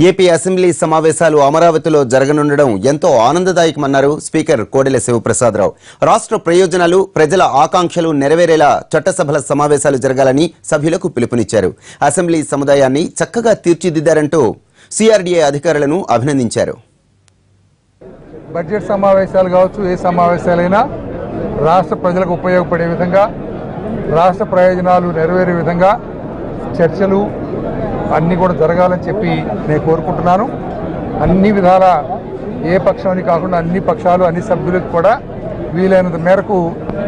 AP assembly సమావేశాలు అమరావతిలో జరగనుండడం ఎంతో ఆనందదాయకమన్నారు స్పీకర్ కోడెల శివప్రసాదరావు. రాష్ట్ర ప్రయోజనాలు, ప్రజల ఆకాంక్షలు నెరవేరేలా చట్టసభల సమావేశాలు జరగాలని సభ్యులకు పిలుపునిచ్చారు. అసెంబ్లీ సముదాయాన్ని చక్కగా తీర్చిదిద్దారంటూ సిఆర్డీఏ అధికారులను అభినందించారు. బడ్జెట్ సమావేశాలు కావచ్చు, ఏ సమావేశాలైనా రాష్ట్ర ప్రజలకు ఉపయోగపడే విధంగా, రాష్ట్ర ప్రయోజనాలు నెరవేరే విధంగా చర్చలు అన్నీ కూడా జరగాలని చెప్పి నేను కోరుకుంటున్నాను. అన్ని విధాల ఏ పక్షాన్ని కాకుండా అన్ని పక్షాలు, అన్ని సభ్యులకు కూడా వీలైనంత మేరకు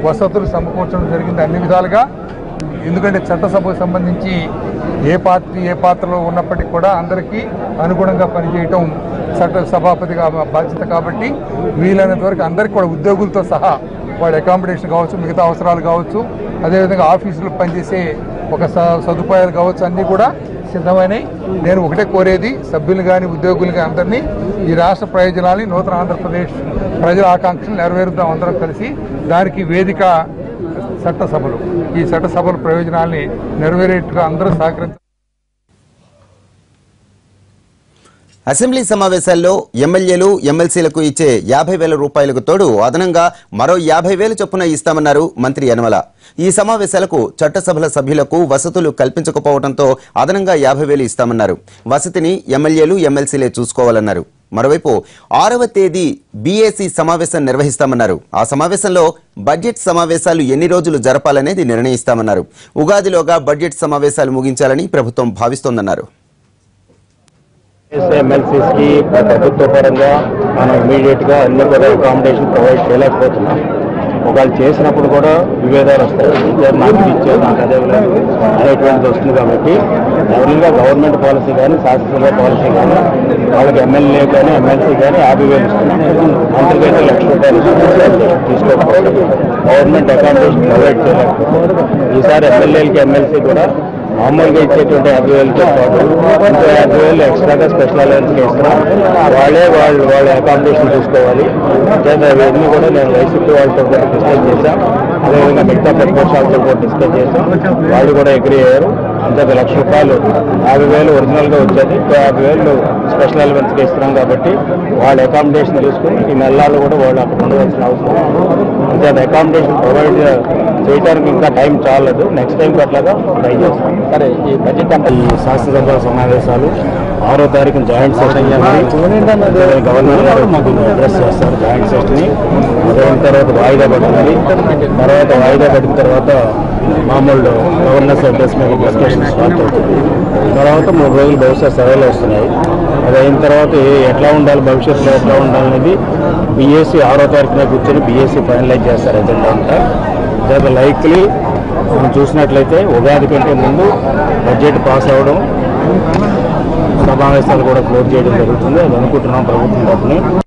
వసతులు సమకూర్చడం జరిగింది అన్ని విధాలుగా. ఎందుకంటే చట్టసభకు సంబంధించి ఏ పార్టీ ఏ పాత్రలో ఉన్నప్పటికీ కూడా అందరికీ అనుగుణంగా పనిచేయటం చట్ట సభాపతిగా బాధ్యత కాబట్టి వీలైనంత వరకు అందరికీ కూడా ఉద్యోగులతో సహా వాళ్ళ అకామిడేషన్ కావచ్చు, మిగతా అవసరాలు కావచ్చు, అదేవిధంగా ఆఫీసులో పనిచేసే ఒక సదుపాయాలు కావచ్చు, అన్నీ కూడా సిద్ధమైనవి. నేను ఒకటే కోరేది సభ్యులు కానీ ఉద్యోగులు కానీ అందరినీ ఈ రాష్ట్ర ప్రయోజనాన్ని, నూతన ఆంధ్రప్రదేశ్ ప్రజల ఆకాంక్షలు నెరవేరుద్దాం అందరం కలిసి. దానికి వేదిక చట్టసభలు. ఈ చట్టసభల ప్రయోజనాల్ని నెరవేరేట్టుగా అందరూ సహకరించారు. అసెంబ్లీ సమావేశాల్లో ఎమ్మెల్యేలు, ఎమ్మెల్సీలకు ఇచ్చే 50,000 రూపాయలకు తోడు అదనంగా మరో 50,000 చొప్పున ఇస్తామన్నారు మంత్రి యనమల. ఈ సమావేశాలకు చట్టసభల సభ్యులకు వసతులు కల్పించకపోవడంతో అదనంగా 50,000 ఇస్తామన్నారు. వసతిని ఎమ్మెల్యేలు, ఎమ్మెల్సీలే చూసుకోవాలన్నారు. మరోవైపు 6వ తేదీ బీఏసీ సమావేశం నిర్వహిస్తామన్నారు. ఆ సమావేశంలో బడ్జెట్ సమావేశాలు ఎన్ని రోజులు జరపాలనేది నిర్ణయిస్తామన్నారు. ఉగాదిలోగా బడ్జెట్ సమావేశాలు ముగించాలని ప్రభుత్వం భావిస్తోందన్నారు. ఎమ్మెల్సీస్ కి ప్రభుత్వ పరంగా మనం ఇమీడియట్ గా అన్ని కూడా అకామిడేషన్ ప్రొవైడ్ చేయలేకపోతున్నాం. ఒకవేళ చేసినప్పుడు కూడా విభేదాలు వస్తాయి. నాకు ఇచ్చారు, నాకు అదే అనేటువంటిది వస్తుంది. కాబట్టి ఎవరిగా గవర్నమెంట్ పాలసీ కానీ, శాసనసభ పాలసీ కానీ, వాళ్ళకి ఎమ్మెల్యే కానీ ఎమ్మెల్సీ కానీ 50,000 ఇస్తున్నాం. మంత్రికైతే 1,00,000 రూపాయలు తీసుకోకపోవడం, గవర్నమెంట్ అకామిడేషన్ ప్రొవైడ్ చేయలేకపోతే ఈసారి ఎమ్మెల్యేలకి ఎమ్మెల్సీ కూడా మామూలుగా ఇచ్చేటువంటి 50,000తో పాటు ఇంకో 50,000 ఎక్స్ట్రాగా స్పెషల్ అలవెన్స్గా ఇస్తున్నాం. వాళ్ళ అకామిడేషన్ చూసుకోవాలి. ఇవన్నీ కూడా నేను వైసీపీ వాళ్ళతో కూడా డిస్కస్ చేశాం. అదేవిధంగా మిగతా ప్రతిపక్షాలతో కూడా డిస్కస్ చేశాం. వాళ్ళు కూడా అగ్రీ అయ్యారు. అంతే 1,00,000 రూపాయలు 50,000 ఒరిజినల్గా వచ్చేది, 50,000 స్పెషల్ అలవెన్స్గా ఇస్తున్నాం. కాబట్టి వాళ్ళ అకామిడేషన్ తీసుకుని ఈ నెలలు కూడా వాళ్ళు అక్కడ ఉండవలసిన అవసరం. అంతే అకామిడేషన్ ప్రొవైడ్ చేయడానికి ఇంకా టైం చాలదు. నెక్స్ట్ టైం అట్లాగా ట్రై చేస్తాం. సరే, ఈ బడ్జెట్ అంటే ఈ శాసనసభ సమావేశాలు 6వ తారీఖున జాయింట్ సెషన్ గవర్నర్ గారు మాకు అడ్రస్ చేస్తారు. జాయింట్ సెషన్ని అదైన తర్వాత వాయిదా పడుతుంది. తర్వాత వాయిదా పడిన తర్వాత మామూలు గవర్నర్స్ అడ్రస్ మీద డిస్కషన్ స్టార్ట్ అవుతుంది. తర్వాత 3 రోజులు బహుశా సెలవులు వస్తున్నాయి. అది అయిన తర్వాత ఎట్లా ఉండాలి, భవిష్యత్తులో ఎట్లా ఉండాలనేది బీఏసీ 6వ తారీఖున కూర్చొని బీఏసీ ఫైనలైజ్ చేస్తారు. ఎజెండా అంతా లైక్లీ మనం చూసినట్లయితే ఉగాది కంటే ముందు బడ్జెట్ పాస్ అవ్వడం, సమావేశాలు కూడా క్లోజ్ చేయడం జరుగుతుంది. అది అనుకుంటున్నాం ప్రభుత్వం తరఫున.